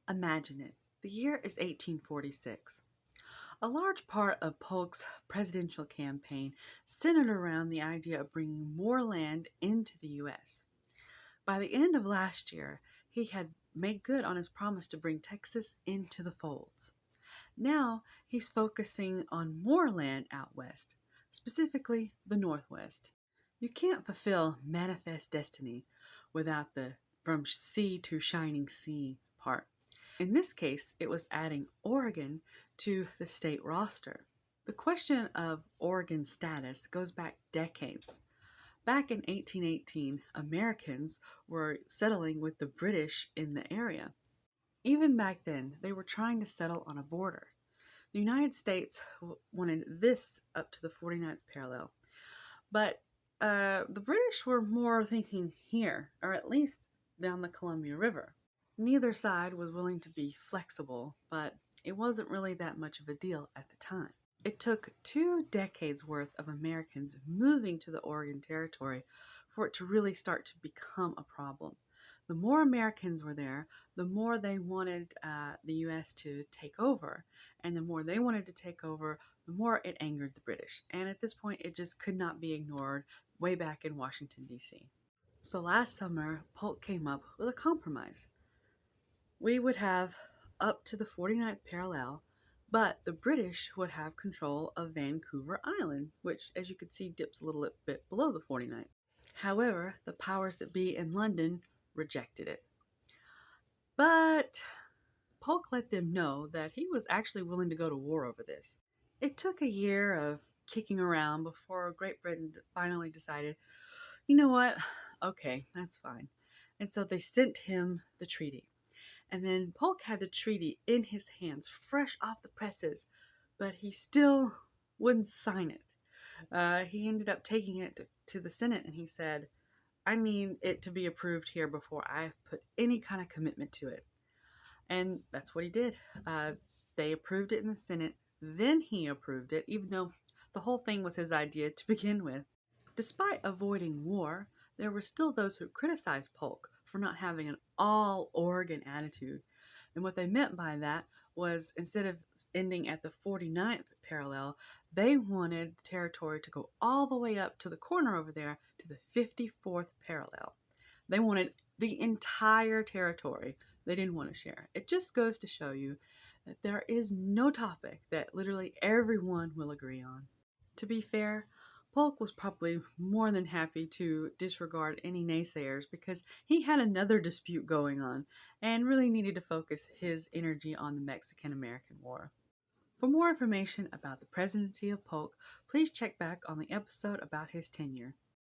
Imagine it. The year is 1846. A large part of Polk's presidential campaign centered around the idea of bringing more land into the U.S. By the end of last year, he had made good on his promise to bring Texas into the folds. Now he's focusing on more land out west, specifically the Northwest. You can't fulfill manifest destiny without the from sea to shining sea part. In this case, it was adding Oregon to the state roster. The question of Oregon's status goes back decades. Back in 1818, Americans were settling with the British in the area. Even back then, they were trying to settle on a border. The United States wanted this up to the 49th parallel, but the British were more thinking here, or at least down the Columbia River. Neither side was willing to be flexible, but it wasn't really that much of a deal at the time. It took 2 decades worth of Americans moving to the Oregon Territory for it to really start to become a problem. The more Americans were there, the more they wanted the U.S. to take over. And the more they wanted to take over, the more it angered the British. And at this point, it just could not be ignored way back in Washington, D.C. So last summer, Polk came up with a compromise. We would have up to the 49th parallel, but the British would have control of Vancouver Island, which, as you can see, dips a little bit below the 49th. However, the powers that be in London rejected it. But Polk let them know that he was actually willing to go to war over this. It took a year of kicking around before Great Britain finally decided, you know what, okay, that's fine. And so they sent him the treaty. And then Polk had the treaty in his hands, fresh off the presses, but he still wouldn't sign it. He ended up taking it to the Senate and he said, I need it to be approved here before I put any kind of commitment to it. And that's what he did. They approved it in the Senate, then he approved it, even though the whole thing was his idea to begin with. Despite avoiding war, there were still those who criticized Polk for not having an all-Oregon attitude. And what they meant by that was instead of ending at the 49th parallel, they wanted the territory to go all the way up to the corner over there to the 54th parallel. They wanted the entire territory. They didn't want to share. It just goes to show you that there is no topic that literally everyone will agree on. To be fair, Polk was probably more than happy to disregard any naysayers because he had another dispute going on and really needed to focus his energy on the Mexican-American War. For more information about the presidency of Polk, please check back on the episode about his tenure.